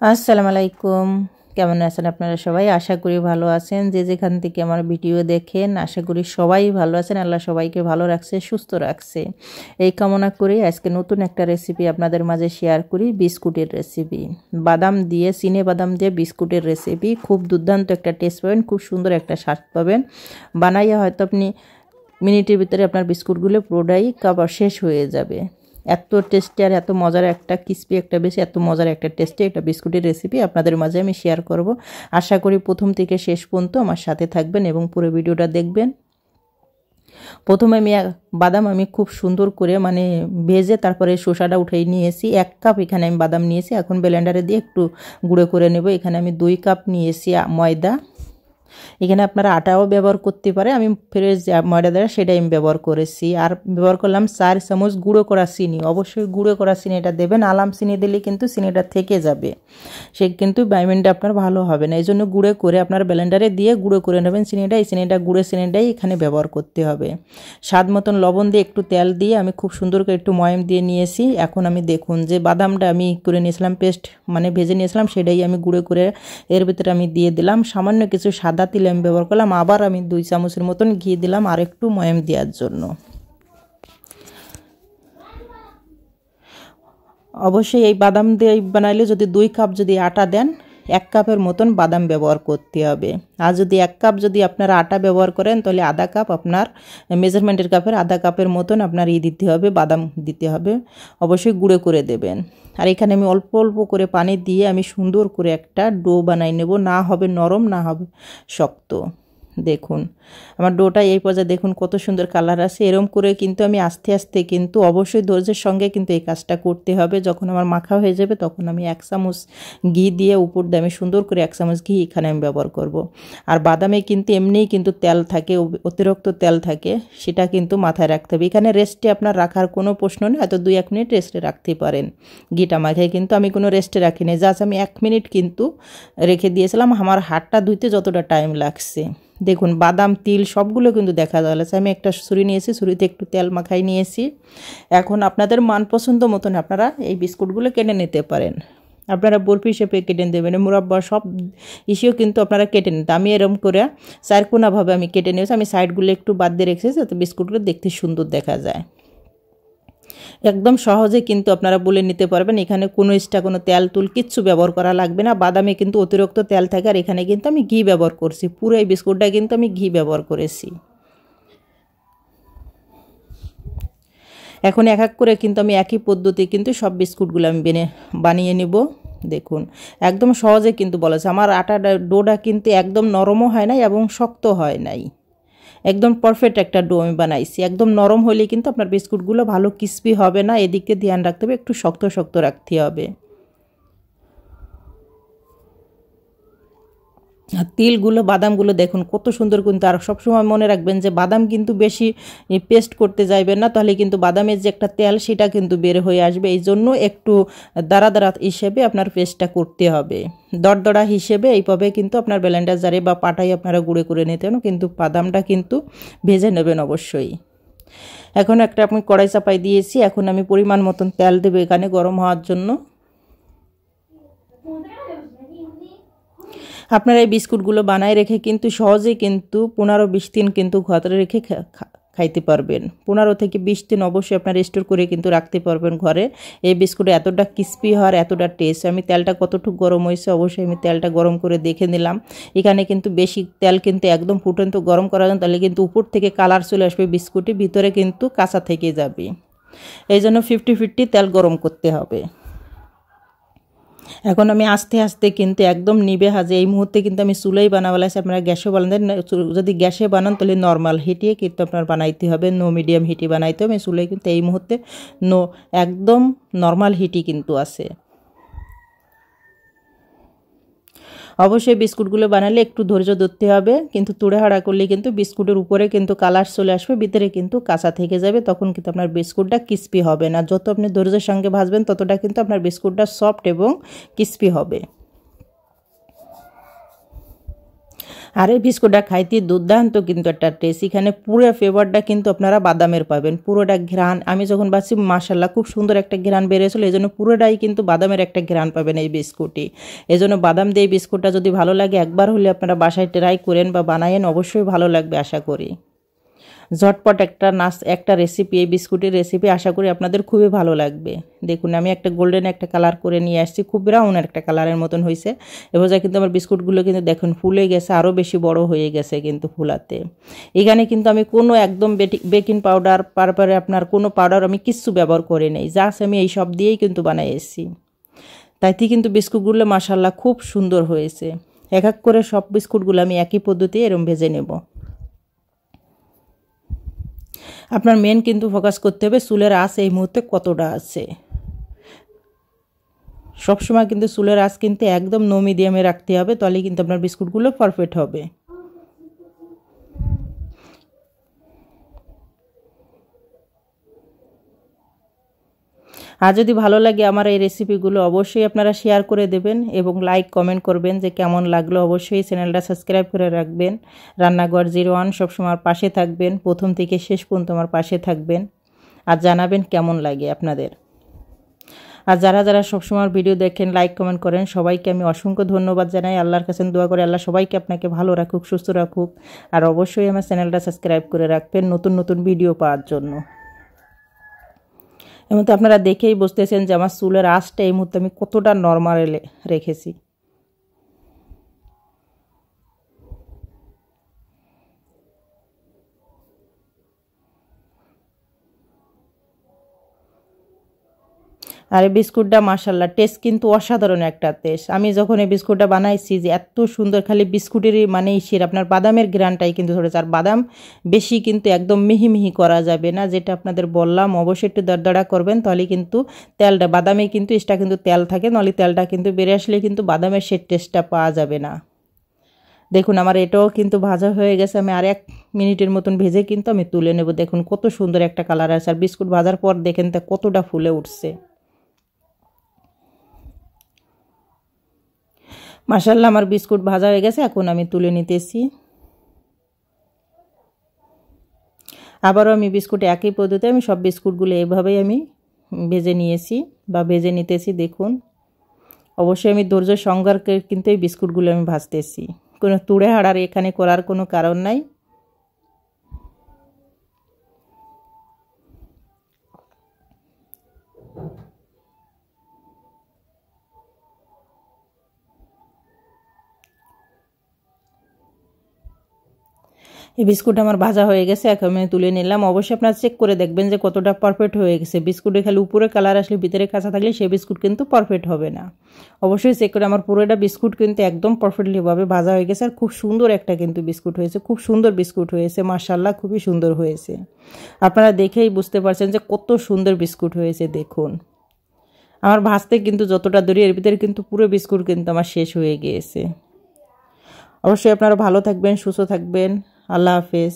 আসসালামু আলাইকুম। কেমন আছেন আপনারা সবাই? আশা করি ভালো আছেন। যে যেখান থেকে আমার ভিডিও দেখেন আশা করি সবাই ভালো আছেন। আল্লাহ সবাইকে ভালো রাখছে, সুস্থ রাখছে। এই কামনা করে আজকে নতুন একটা রেসিপি আপনাদের মাঝে শেয়ার করি, বিস্কুটের রেসিপি। বাদাম দিয়ে, চিনে বাদাম দিয়ে বিস্কুটের রেসিপি। খুব দুর্দান্ত একটা টেস্ট পাবেন, খুব সুন্দর একটা স্বাদ পাবেন। বানাইয়া হয়তো আপনি মিনিটের ভিতরে আপনার বিস্কুটগুলো পুরোটাই খাবার শেষ হয়ে যাবে। এত টেস্টি আর এত মজার একটা ক্রিসপি একটা বেশি এত মজার একটা টেস্টি একটা বিস্কুটের রেসিপি আপনাদের মাঝে আমি শেয়ার করব। আশা করি প্রথম থেকে শেষ পর্যন্ত আমার সাথে থাকবেন এবং পুরো ভিডিওটা দেখবেন। প্রথমে বাদাম আমি খুব সুন্দর করে ভেজে তারপরে শসাটা উঠিয়ে নিয়েছি। 1 কাপ এখানে আমি বাদাম নিয়েছি। এখন ব্লেন্ডারে দিয়ে একটু গুঁড়ো করে নেব। এখানে আমি 2 কাপ নিয়েছি ময়দা। এখানে আপনারা আটাও ব্যবহার করতে পারে, আমি ফ্রেশ ময়দা দ্বারা সেটাই আমি ব্যবহার করেছি। আর ব্যবহার করলাম 4 চামচ গুঁড়ো করা চিনি। অবশ্যই গুঁড়ো করা চিনিটা দেবেন, আলাম চিনি দিলে কিন্তু চিনিটা থেকে যাবে, সে কিন্তু বাইমেন্টটা আপনার ভালো হবে না। এই জন্য গুঁড়ো করে আপনার ব্লেন্ডারে দিয়ে গুঁড়ো করে নেবেন চিনিটা। এই চিনিটা গুঁড়ো চিনিটাই এখানে ব্যবহার করতে হবে। স্বাদ মতন লবণ দিয়ে একটু তেল দিয়ে আমি খুব সুন্দর করে একটু ময়াম দিয়ে নিয়েছি। এখন আমি দেখুন যে বাদামটা আমি করে নিয়েছিলাম পেস্ট, ভেজে নিয়েছিলাম, সেটাই আমি গুঁড়ো করে এর ভিতরে আমি দিয়ে দিলাম। সামান্য কিছু সাদা তিল আমি ব্যবহার করলাম। আবার আমি 2 চামচের মতন ঘি দিলাম আর একটু ময়াম দেওয়ার জন্য। অবশ্যই এই বাদাম দিয়ে বানাইলে যদি 2 কাপ যদি আটা দেন 1 কাপের মতন বাদাম ব্যবহার করতে হবে। আর যদি 1 কাপ যদি আপনারা আটা ব্যবহার করেন তাহলে আধা কাপ আপনার মেজারমেন্টের কাপের আধা কাপের মতন আপনার দিতে হবে, বাদাম দিতে হবে। অবশ্যই গুঁড়ো করে দেবেন। আর এখানে আমি অল্প অল্প করে পানি দিয়ে আমি সুন্দর করে একটা ডো বানাই নেব। না হবে নরম, না হবে শক্ত। দেখুন আমার ডোটা এই পর্যায়ে দেখুন কত সুন্দর কালার আছে। এরকম করে কিন্তু আমি আস্তে আস্তে কিন্তু অবশ্যই ধৈর্যের সঙ্গে কিন্তু এই কাজটা করতে হবে। যখন আমার মাখা হয়ে যাবে তখন আমি 1 চামচ ঘি দিয়ে উপর দিয়ে আমি সুন্দর করে 1 চামচ ঘি এখানে আমি ব্যবহার করব। আর বাদামে কিন্তু এমনিই কিন্তু তেল থাকে, অতিরিক্ত তেল থাকে, সেটা কিন্তু মাথায় রাখতে হবে। এখানে রেস্টে আপনার রাখার কোনো প্রশ্ন নেই, হয়তো 2-1 মিনিট রেস্টে রাখতে পারেন ঘিটা মাখায়, কিন্তু আমি কোনো রেস্টে রাখিনি। জাস্ট আমি 1 মিনিট কিন্তু রেখে দিয়েছিলাম। আমার হাতটা ধুইতে যতটা টাইম লাগছে দেখুন, বাদাম তিল সবগুলো কিন্তু দেখা যাচ্ছে। আমি একটা ছুরি নিয়েছি, ছুরিতে একটু তেল মাখাই নিয়েছি। এখন আপনাদের মান পছন্দ মতন আপনারা এই বিস্কুটগুলো কেটে নিতে পারেন। আপনারা বরফি শেপে কেটে দেবেন, মুরাব্বা সব ইসেও কিন্তু আপনারা কেটে নিতে। আমি এরকম করে 4 কোনাভাবে আমি কেটে নিয়েছি। আমি সাইডগুলো একটু বাদ দিয়ে রেখেছি যাতে বিস্কুটগুলো দেখতে সুন্দর দেখা যায়। একদম সহজে কিন্তু আপনারা বলে নিতে পারবেন। এখানে কোনো কোনো তেল তুল কিচ্ছু ব্যবহার করা লাগবে না। বাদামে কিন্তু অতিরিক্ত তেল থাকে, আর এখানে কিন্তু আমি ঘি ব্যবহার করছি। পুরো এই বিস্কুটটা কিন্তু আমি ঘি ব্যবহার করেছি। এখন এক এক করে কিন্তু আমি একই পদ্ধতি কিন্তু সব বিস্কুটগুলো আমি বানিয়ে নিব। দেখুন একদম সহজে কিন্তু বলেছে। আমার আটাটা ডোটা কিন্তু একদম নরমও হয় নাই এবং শক্ত হয় নাই, একদম পারফেক্ট একটা ডো আমি বানাইছি। একদম নরম হলে কিন্তু আপনার বিস্কুটগুলো ভালো ক্রিসপি হবে না, এদিকে ধ্যান রাখতে হবে, একটু শক্ত শক্ত রাখতে হবে। আর তিলগুলো বাদামগুলো দেখুন কত সুন্দর। কিন্তু আর সবসময় মনে রাখবেন যে বাদাম কিন্তু বেশি পেস্ট করতে যাইবেন না, তাহলে কিন্তু বাদামের যে একটা তেল সেটা কিন্তু বের হয়ে আসবে। এই জন্য একটু দাঁড়া দাঁড়া হিসেবে আপনার পেস্টটা করতে হবে, দরদড়া হিসেবে। এইভাবে কিন্তু আপনার ব্লেন্ডার জারে বা পাটাই আপনারা গুঁড়ো করে নিতে হবে, কিন্তু বাদামটা কিন্তু ভেজে নেবেন অবশ্যই। এখন একটা আমি কড়াই চাপাই দিয়েছি। এখন আমি পরিমাণ মতন তেল দেবো এখানে গরম হওয়ার জন্য। আপনারা এই বিস্কুটগুলো বানায় রেখে কিন্তু সহজেই কিন্তু 15-20 দিন কিন্তু ঘরে রেখে খাইতে পারবেন। 15 থেকে 20 দিন অবশ্যই আপনারা স্টোর করে কিন্তু রাখতে পারবেন ঘরে। এই বিস্কুট এতটা ক্রিসপি হয়, এতটা টেস্ট। আমি তেলটা কতটুকু গরম হয়েছে অবশ্যই আমি তেলটা গরম করে দেখে নিলাম। এখানে কিন্তু বেশি তেল কিন্তু একদম ফুটন্ত গরম করা যায়, তাহলে কিন্তু উপর থেকে কালার চলে আসবে বিস্কুটে, ভিতরে কিন্তু কাঁচা থেকে যাবে। এই জন্য 50-50 তেল গরম করতে হবে। এখন আমি আস্তে আস্তে কিন্তু একদম নিবে হাজে এই মুহূর্তে কিন্তু আমি চুলাই বানাবলাইছি। আপনারা গ্যাসে বানান, যদি গ্যাসে বানান তাহলে নর্মাল হিটিয়ে কিন্তু আপনার বানাইতে হবে, নো মিডিয়াম হিটি বানাইতে হবে। চুলাই কিন্তু এই মুহূর্তে একদম নর্মাল হিটি কিন্তু আছে। অবশ্যই বিস্কুটগুলো বানালে একটু ধৈর্য ধরতে হবে, কিন্তু তুড়াহাড়া করলে কিন্তু বিস্কুটের উপরে কিন্তু কালার চলে আসবে, ভিতরে কিন্তু কাঁচা থেকে যাবে, তখন কিন্তু আপনার বিস্কুটটা ক্রিসপি হবে না। যত আপনি ধৈর্যের সঙ্গে ভাজবেন ততটা কিন্তু আপনার বিস্কুটটা সফট এবং ক্রিসপি হবে। আর এই বিস্কুটটা খাইতে দুর্দান্ত কিন্তু একটা টেস্ট। এখানে পুরো ফ্লেভারটা কিন্তু আপনারা বাদামের পাবেন, পুরোটা ঘ্রাণ। আমি যখন বাছি মাশাল্লাহ খুব সুন্দর একটা ঘ্রাণ বেরিয়েছিল, এই জন্য পুরোটাই কিন্তু বাদামের একটা ঘ্রাণ পাবেন এই বিস্কুটই। এই জন্য বাদাম দিয়ে এই বিস্কুটটা যদি ভালো লাগে একবার হলে আপনারা বাসায় ট্রাই করেন বা বানায়েন, অবশ্যই ভালো লাগবে আশা করি। ঝটপট একটা রেসিপি, এই বিস্কুটের রেসিপি আশা করি আপনাদের খুবই ভালো লাগবে। দেখুন আমি একটা গোল্ডেন একটা কালার করে নিয়ে আসছি, খুব ব্রাউন একটা কালারের মতন হয়েছে। এবার কিন্তু আমার বিস্কুটগুলো কিন্তু দেখুন ফুলে গেছে, আরও বেশি বড় হয়ে গেছে কিন্তু ফুলাতে। এখানে কিন্তু আমি কোনো একদম বেকিং পাউডার তারপরে আপনার কোনো পাউডার আমি কিচ্ছু ব্যবহার করে নেই, জাস্ট আমি এই সব দিয়েই কিন্তু বানাই এসেছি। তাইতে কিন্তু বিস্কুটগুলো মাশাল্লাহ খুব সুন্দর হয়েছে। এক এক করে সব বিস্কুটগুলো আমি একই পদ্ধতি এরম ভেজে নেব। আপনার মেন কিন্তু ফোকাস করতে হবে চুলের আঁচ এই মুহূর্তে কতটা আছে। সবসময় কিন্তু চুলের আঁচ কিন্তু একদম নো মিডিয়ামে রাখতে হবে, তাহলে কিন্তু আপনার বিস্কুটগুলো পারফেক্ট হবে। আর যদি ভালো লাগে আমার এই রেসিপিগুলো অবশ্যই আপনারা শেয়ার করে দেবেন এবং লাইক কমেন্ট করবেন যে কেমন লাগলো। অবশ্যই চ্যানেলটা সাবস্ক্রাইব করে রাখবেন। রান্নাঘর 01 সবসময় আমার পাশে থাকবেন, প্রথম থেকে শেষ পর্যন্ত আমার পাশে থাকবেন আর জানাবেন কেমন লাগে আপনাদের। আর যারা যারা সবসময় ভিডিও দেখেন লাইক কমেন্ট করেন সবাইকে আমি অসংখ্য ধন্যবাদ জানাই। আল্লাহর কাছে দোয়া করে আল্লাহ সবাইকে আপনাকে ভালো রাখুক, সুস্থ রাখুক। আর অবশ্যই আমার চ্যানেলটা সাবস্ক্রাইব করে রাখবেন নতুন নতুন ভিডিও পাওয়ার জন্য। এই মুহূর্তে আপনারা দেখেই বুঝতেছেন যে আমার চুলের আঁচটা এই মুহূর্তে আমি কতটা নর্মালে রেখেছি। আর এই বিস্কুটটা মাশাল্লাহ টেস্ট কিন্তু অসাধারণ একটা টেস্ট। আমি যখন এই বিস্কুটটা বানাইছি যে এত সুন্দর, খালি বিস্কুটেরই মানে ইসের আপনার বাদামের গ্রানটাই কিন্তু ধরেছে। আর বাদাম বেশি কিন্তু একদম মিহি মিহি করা যাবে না, যেটা আপনাদের বললাম। অবশ্যই একটু দরদরা করবেন, তাহলে কিন্তু তেলটা বাদামে কিন্তু এটা কিন্তু তেল থাকে, নাহলে তেলটা কিন্তু বেরিয়ে আসলে কিন্তু বাদামের সে টেস্টটা পাওয়া যাবে না। দেখুন আমার এটাও কিন্তু ভাজা হয়ে গেছে, আমি আর 1 মিনিটের মতন ভেজে কিন্তু আমি তুলে নেব। দেখুন কত সুন্দর একটা কালার আছে, আর বিস্কুট ভাজার পর দেখেন তা কতটা ফুলে উঠছে। মাশাল্লাহ আমার বিস্কুট ভাজা হয়ে গেছে, এখন আমি তুলে নিতেছি। আবারও আমি বিস্কুট একই পদ্ধতিতে আমি সব বিস্কুটগুলো এইভাবেই আমি ভেজে নিয়েছি বা ভেজে নিতেছি। দেখুন অবশ্যই আমি ধৈর্য সহকারে কিন্তু এই বিস্কুটগুলো আমি ভাজতেছি, কোনো তুড়ে হাড়ার এখানে করার কোনো কারণ নাই। এই বিস্কুট আমার ভাজা হয়ে গেছে, এখন আমি তুলে নিলাম। অবশ্যই আপনারা চেক করে দেখবেন যে কতটা পারফেক্ট হয়ে গেছে। বিস্কুটে খালি উপরে কালার আসলে ভিতরে কাঁচা থাকলে সেই বিস্কুট কিন্তু পারফেক্ট হবে না। অবশ্যই চেক করে। আমার পুরোটা বিস্কুট কিন্তু একদম পারফেক্টলিভাবে ভাজা হয়ে গেছে, আর খুব সুন্দর একটা কিন্তু বিস্কুট হয়েছে, খুব সুন্দর বিস্কুট হয়েছে মাশাল্লাহ, খুবই সুন্দর হয়েছে। আপনারা দেখেই বুঝতে পারছেন যে কত সুন্দর বিস্কুট হয়েছে। দেখুন আমার ভাজতে কিন্তু যতটা দূরে এর ভিতরে কিন্তু পুরো বিস্কুট কিন্তু আমার শেষ হয়ে গিয়েছে। অবশ্যই আপনারা ভালো থাকবেন, সুস্থ থাকবেন। আল্লাহ হাফেজ।